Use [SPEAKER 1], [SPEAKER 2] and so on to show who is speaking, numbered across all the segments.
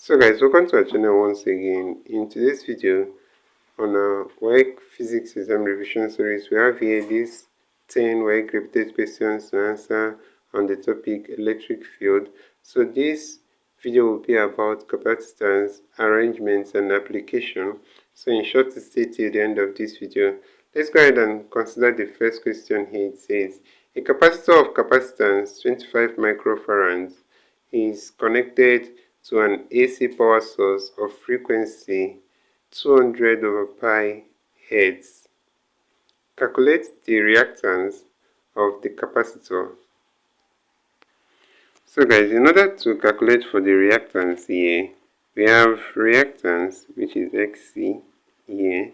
[SPEAKER 1] So guys, welcome to our channel once again. In today's video on our WAEC physics exam revision series, we have here these 10 WAEC repeated questions to answer on the topic electric field. So this video will be about capacitance, arrangements and application. So in short, to stay till the end of this video. Let's go ahead and consider the first question here. It says a capacitor of capacitance 25 microfarads is connected to an AC power source of frequency 200 over pi Hz. Calculate the reactance of the capacitor. So guys, in order to calculate for the reactance here, we have reactance, which is Xc here,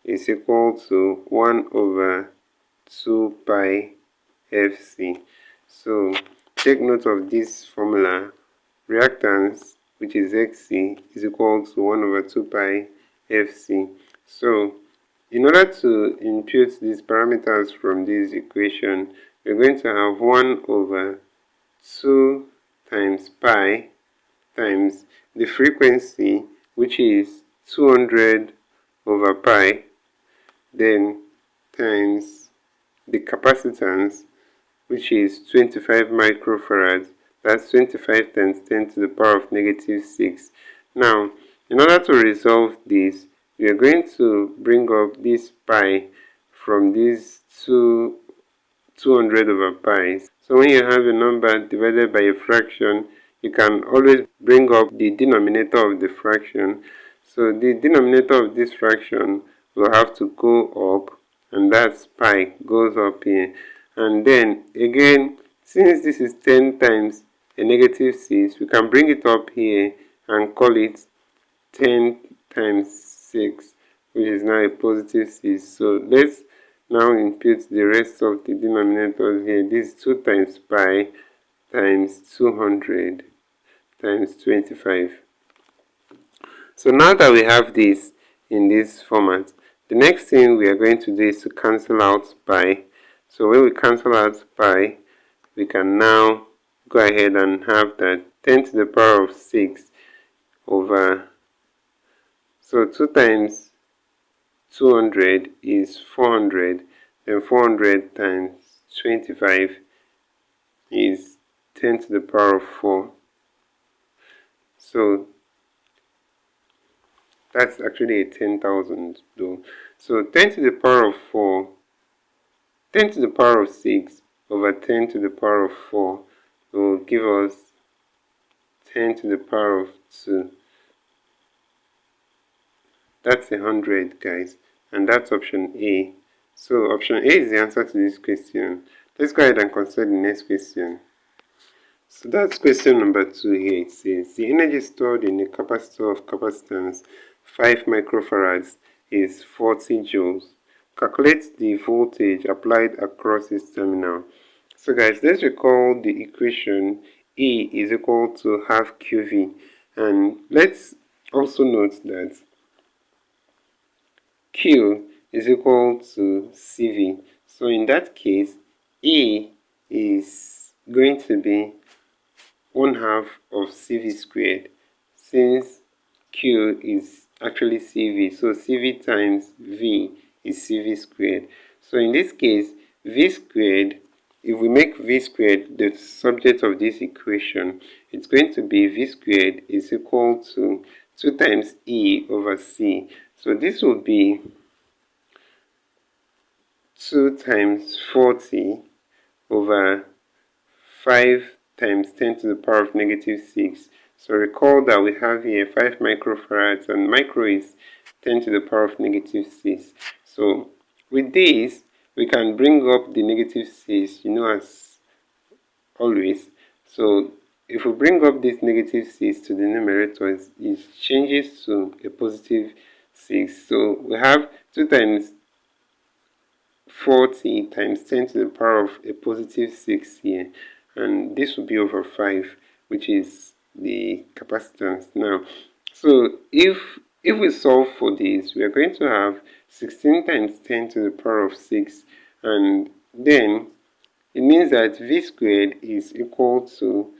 [SPEAKER 1] is equal to 1 over 2 pi Fc. So take note of this formula. Reactance, which is Xc, is equal to 1 over 2 pi Fc. So in order to impute these parameters from this equation, we're going to have 1 over 2 times pi times the frequency, which is 200 over pi, then times the capacitance, which is 25 microfarads. That's 25 times 10 to the power of negative 6. Now, in order to resolve this, we are going to bring up this pi from these 200 over pi. So when you have a number divided by a fraction, you can always bring up the denominator of the fraction. So the denominator of this fraction will have to go up, and that's pi goes up here. And then again, since this is 10 times a negative 6, we can bring it up here and call it 10 times 6, which is now a positive 6. So let's now impute the rest of the denominators here. This is 2 times pi times 200 times 25. So now that we have this in this format, the next thing we are going to do is to cancel out pi. So when we cancel out pi, we can now go ahead and have that 10 to the power of 6 over, so 2 times 200 is 400, then 400 times 25 is 10 to the power of 4. So that's actually a 10,000 though. So 10 to the power of 4, 10 to the power of 6 over 10 to the power of 4 will give us 10 to the power of 2. That's 100, guys, and that's option A. So option A is the answer to this question. Let's go ahead and consider the next question. So that's question number 2 here. It says the energy stored in a capacitor of capacitance 5 microfarads is 40 joules. Calculate the voltage applied across its terminal. So guys, let's recall the equation E is equal to half QV, and let's also note that Q is equal to CV. So in that case, E is going to be 1/2 of CV squared, since Q is actually CV. So CV times V is CV squared. So in this case, V squared, if we make V squared the subject of this equation, it's going to be V squared is equal to 2 times E over C. So this will be 2 times 40 over 5 times 10 to the power of negative 6. So recall that we have here 5 microfarads, and micro is 10 to the power of negative 6. So with this, we can bring up the negative 6, as always. So if we bring up this negative 6 to the numerator, it changes to a positive 6. So we have 2 times 40 times 10 to the power of a positive 6 here, and this will be over 5, which is the capacitance. Now, so if we solve for this, we are going to have 16 times 10 to the power of 6, and then it means that V squared is equal to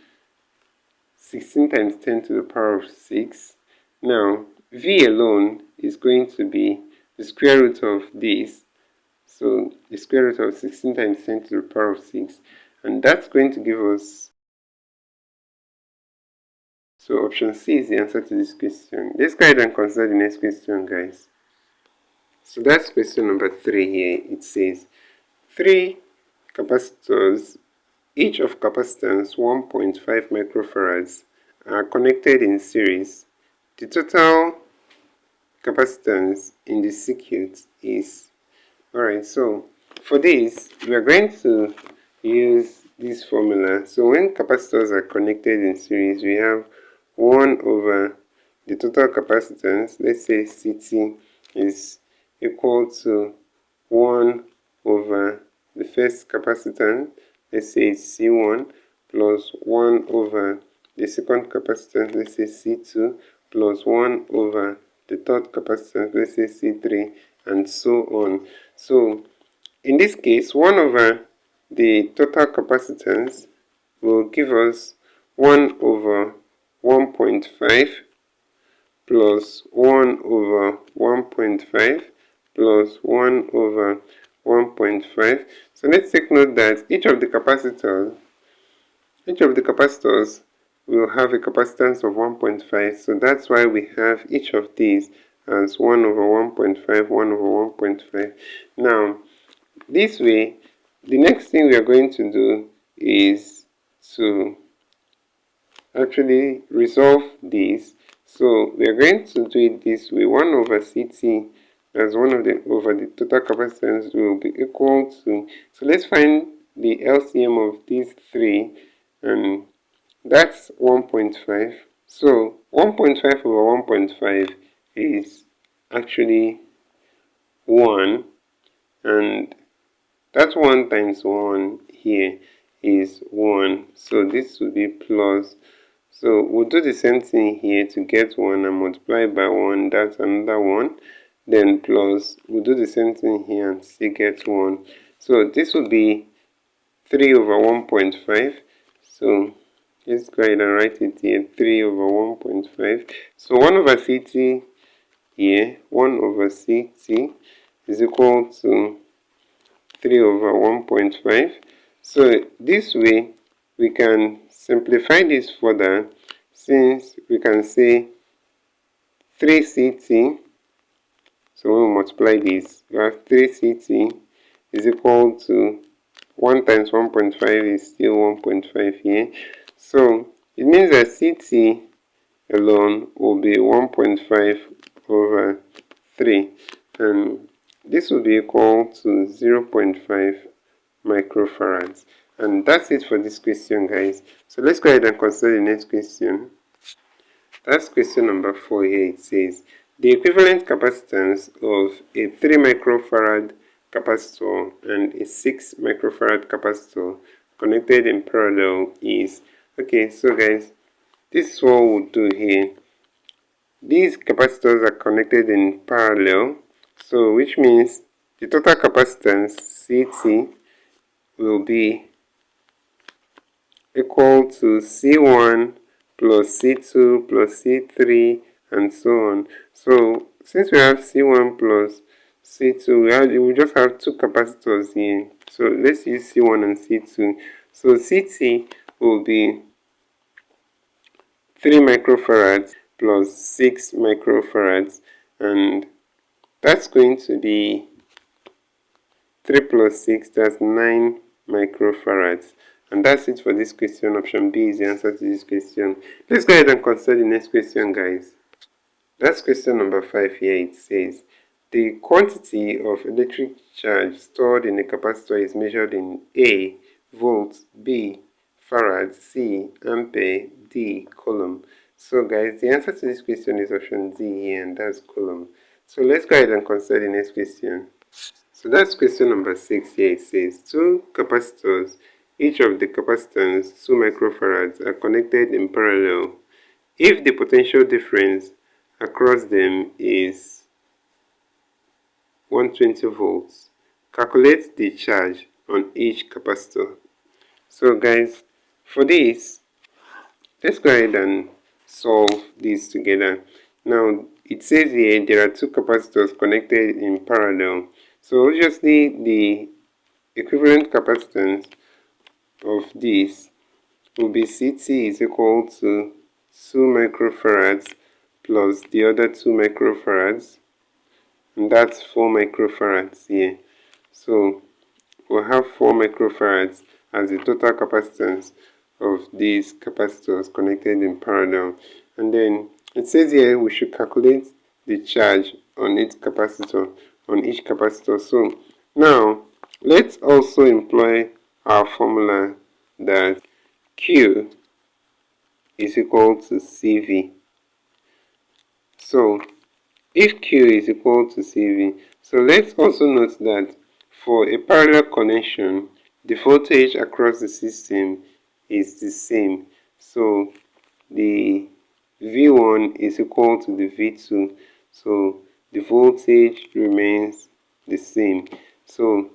[SPEAKER 1] 16 times 10 to the power of 6. Now, V alone is going to be the square root of this. So, the square root of 16 times 10 to the power of 6. And that's going to give us... So, option C is the answer to this question. Let's go ahead and consider the next question, guys. So, that's question number 3 here. It says, 3 capacitors, each of capacitance 1.5 microfarads, are connected in series. The total capacitance in the circuit is... Alright, so for this, we are going to use this formula. So when capacitors are connected in series, we have 1 over the total capacitance, let's say CT, is equal to 1 over the first capacitance, let's say C1, plus 1 over the second capacitance, let's say C2, plus 1 over the third capacitance, let's say C3, and so on. So in this case, 1 over the total capacitance will give us 1 over 1.5 plus 1 over 1.5 plus 1 over 1.5. So let's take note that each of the capacitors will have a capacitance of 1.5. So that's why we have each of these as 1 over 1.5, 1 over 1.5. Now, this way, the next thing we are going to do is to actually resolve this. So we are going to do it this way. 1 over CT as 1 of the over the total capacitance will be equal to... So let's find the LCM of these three, and that's 1.5. So 1.5 over 1.5 is actually 1, and that's 1 times 1 here is 1. So this will be plus. So we'll do the same thing here to get 1 and multiply by 1. That's another 1. Then plus, we'll do the same thing here and still get 1. So this will be 3 over 1.5. So let's go ahead and write it here, 3 over 1.5. So 1 over CT here, 1 over CT is equal to 3 over 1.5. So this way, we can simplify this further, since we can say 3CT. So when we multiply this, we have 3CT is equal to 1 times 1.5 is still 1.5 here. So it means that CT alone will be 1.5 over 3. And this will be equal to 0.5 microfarads. And that's it for this question, guys. So let's go ahead and consider the next question. That's question number 4 here. It says, the equivalent capacitance of a 3 microfarad capacitor and a 6 microfarad capacitor connected in parallel is... Okay, so guys, this is what we'll do here. These capacitors are connected in parallel, so which means the total capacitance CT will be equal to C1 plus C2 plus C3 and so on. So since we have C1 plus C2, we just have 2 capacitors here. So let's use C1 and C2. So CT will be 3 microfarads plus 6 microfarads, and that's going to be 3 plus 6, that's 9 microfarads. And that's it for this question. Option B is the answer to this question. Let's go ahead and consider the next question, guys. That's question number 5 here. It says, the quantity of electric charge stored in a capacitor is measured in A, volts, B, farad, C, ampere, D, coulomb. So guys, the answer to this question is option D here, and that's coulomb. So let's go ahead and consider the next question. So that's question number 6 here. It says, 2 capacitors, each of the capacitance 2 microfarads, are connected in parallel. If the potential difference across them is 120 volts, calculate the charge on each capacitor. So guys, for this, Let's go ahead and solve this together. Now, it says here there are two capacitors connected in parallel. So obviously the equivalent capacitance of this will be CT is equal to 2 microfarads plus the other 2 microfarads, and that's 4 microfarads here. So we'll have 4 microfarads as the total capacitance of these capacitors connected in parallel. And then it says here we should calculate the charge on each capacitor. So now let's also employ our formula that Q is equal to CV. So if Q is equal to CV, so let's also note that for a parallel connection, the voltage across the system is the same. So the V1 is equal to the V2. So the voltage remains the same. So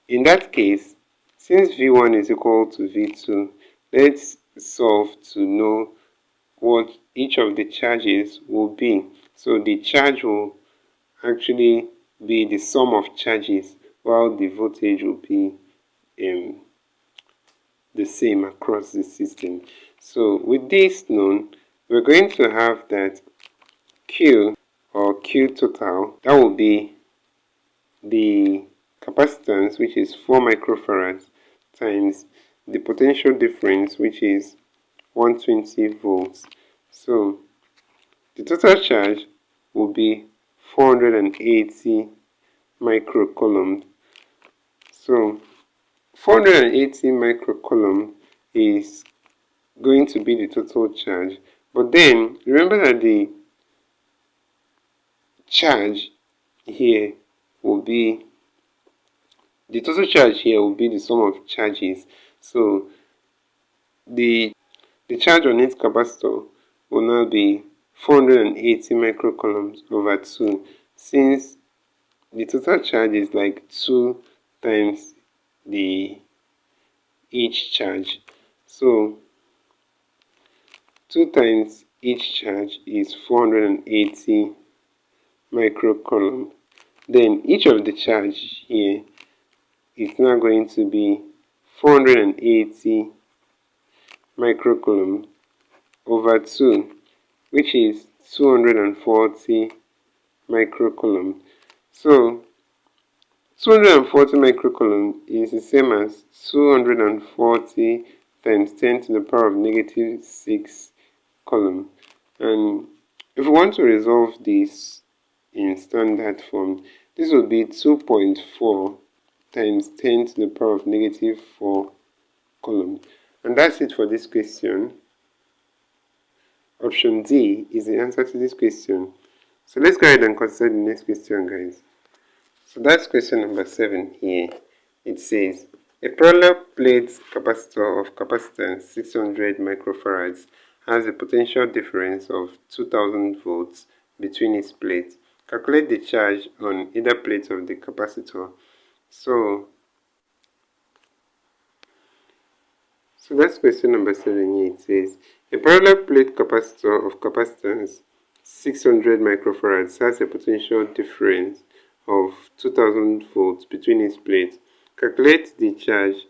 [SPEAKER 1] in that case, since V1 is equal to V2, let's solve to know what each of the charges will be. So the charge will actually be the sum of charges, while the voltage will be the same across the system. So with this known, we're going to have that Q, or Q total, that will be the capacitance, which is 4 microfarads, times the potential difference, which is 120 volts. So the total charge will be 480 microcoulomb. So 480 microcoulomb is going to be the total charge. But then remember that the charge here will be the total charge here will be the sum of charges. So the charge on each capacitor will now be 480 microcoulombs over 2, since the total charge is like 2 times the each charge. So 2 times each charge is 480 microcoulomb. Then each of the charge here is now going to be 480 microcoulomb over 2, which is 240 microcoulomb. So 240 microcoulomb is the same as 240 times 10 to the power of negative 6 coulomb. And if we want to resolve this in standard form, this will be 2.4 times 10 to the power of negative 4 coulomb. And that's it for this question. Option D is the answer to this question. So let's go ahead and consider the next question, guys. So that's question number 7 here. It says, a parallel plate capacitor of capacitance 600 microfarads has a potential difference of 2000 volts between its plates. Calculate the charge on either plate of the capacitor. So that's question number 7 here. It says, a parallel plate capacitor of capacitance 600 microfarads has a potential difference of 2000 volts between its plates. Calculate the charge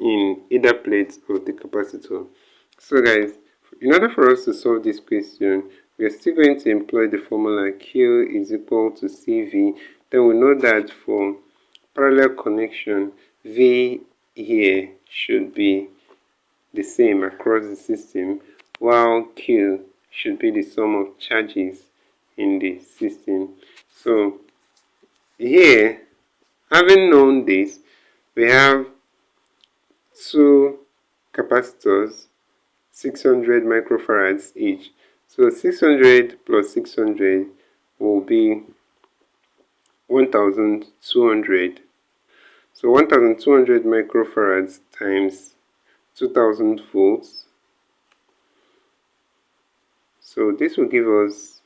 [SPEAKER 1] in either plate of the capacitor. So guys, in order for us to solve this question, we are still going to employ the formula Q is equal to CV. Then we know that for parallel connection, V here should be the same across the system, while Q should be the sum of charges in the system. So here, having known this, we have two capacitors, 600 microfarads each. So 600 plus 600 will be 1200. So 1200 microfarads times 2000 volts. So this will give us,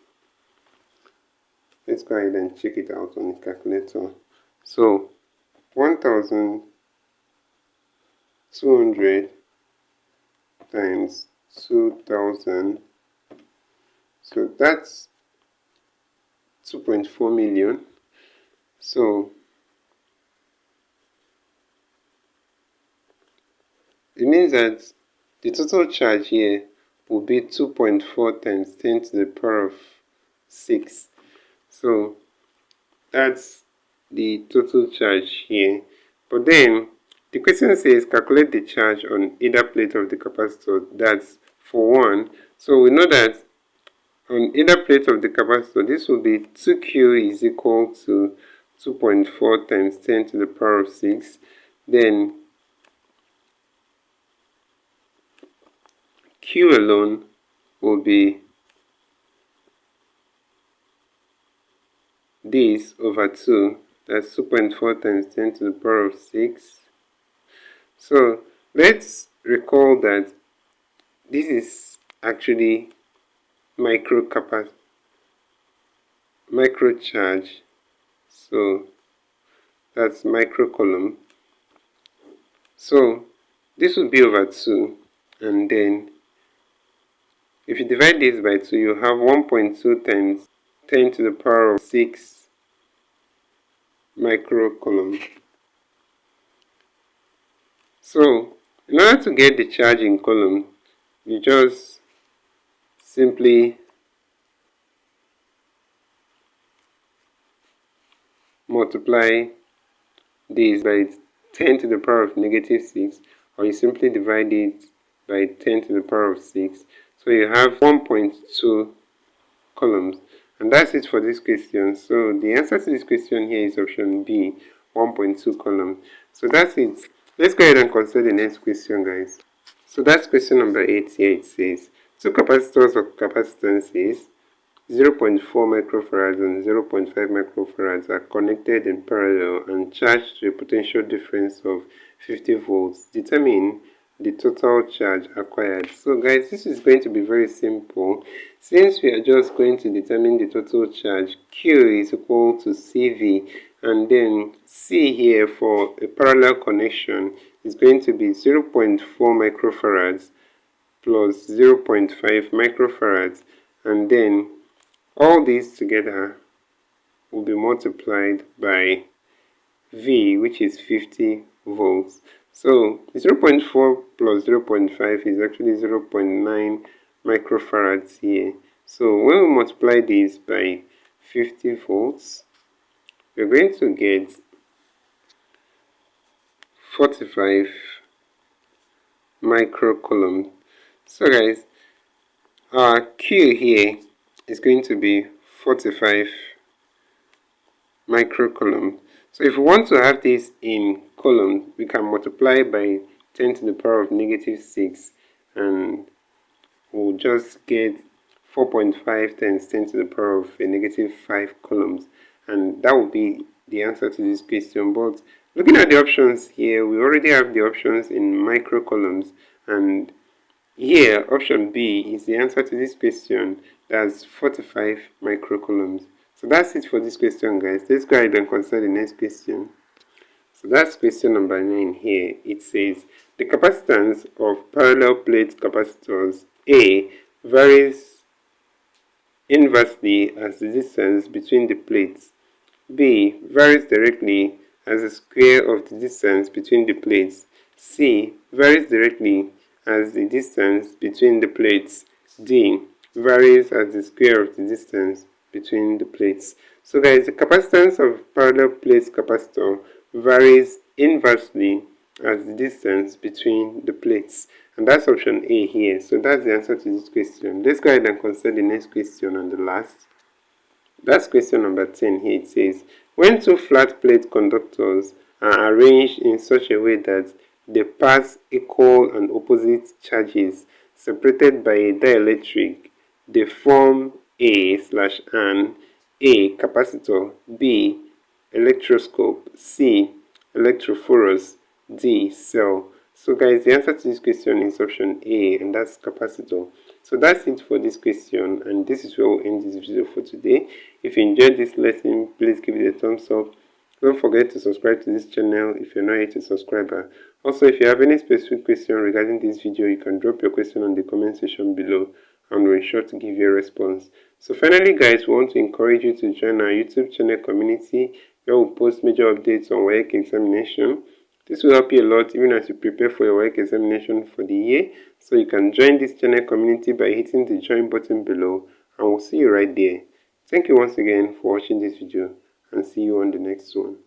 [SPEAKER 1] let's go ahead and check it out on the calculator. So 1200 times 2,000. So that's 2.4 million. So it means that the total charge here will be 2.4 times 10 to the power of 6. So that's the total charge here. But then the question says calculate the charge on either plate of the capacitor. That's for 1. So we know that on either plate of the capacitor, this will be 2Q is equal to 2.4 times 10 to the power of 6. Then Q alone will be this over 2. That's 2.4 times 10 to the power of 6. So let's recall that this is actually micro charge. So that's micro coulomb. So this will be over 2, and then if you divide this by 2, you have 1.2 times 10 to the power of 6 micro coulomb. So in order to get the charge in coulomb, you just simply multiply this by 10 to the power of negative 6, or you simply divide it by 10 to the power of 6. So you have 1.2 coulombs. And that's it for this question. So the answer to this question here is option B, 1.2 coulombs. So that's it. Let's go ahead and consider the next question, guys. So that's question number 8 here. It says, two capacitors of capacitances 0.4 microfarads and 0.5 microfarads are connected in parallel and charged to a potential difference of 50 volts. Determine the total charge acquired. So guys, this is going to be very simple. Since we are just going to determine the total charge, Q is equal to CV, and then C here for a parallel connection is going to be 0.4 microfarads plus 0.5 microfarads, and then all these together will be multiplied by V, which is 50 volts. So 0.4 plus 0.5 is actually 0.9 microfarads here. So when we multiply this by 50 volts, we're going to get 45 microcoulomb. So guys, our Q here is going to be 45 microcoulomb. So if we want to have this in coulomb, we can multiply by 10 to the power of negative 6, and we'll just get 4.5 times 10 to the power of a negative 5 coulombs, and that will be the answer to this question. But looking at the options here, we already have the options in microcoulombs, and here option B is the answer to this question. That's 45 microcoulombs. So that's it for this question, guys. Let's go ahead and consider the next question. So that's question number 9 here. It says the capacitance of parallel plate capacitors A varies inversely as the distance between the plates. B varies directly as the square of the distance between the plates. C varies directly as the distance between the plates. D varies as the square of the distance between the plates. So guys, the capacitance of parallel plate capacitor varies inversely as the distance between the plates, and that's option A here. So that's the answer to this question. Let's go ahead and consider the next question and the last. That's question number 10 here. It says, when two flat plate conductors are arranged in such a way that they pass equal and opposite charges separated by a dielectric, they form A/an A capacitor, B electroscope, C electrophorus, D cell. So guys, the answer to this question is option A, and that's capacitor. So that's it for this question, and this is where we'll end this video for today. If you enjoyed this lesson, please give it a thumbs up Don't forget to subscribe to this channel if you're not yet a subscriber. Also, if you have any specific question regarding this video, you can drop your question on the comment section below and we'll ensure to give you a response. So finally guys, we want to encourage you to join our YouTube channel community where we post major updates on WAEC examination. This will help you a lot even as you prepare for your WAEC examination for the year. So you can join this channel community by hitting the join button below and we'll see you right there. Thank you once again for watching this video and see you on the next one.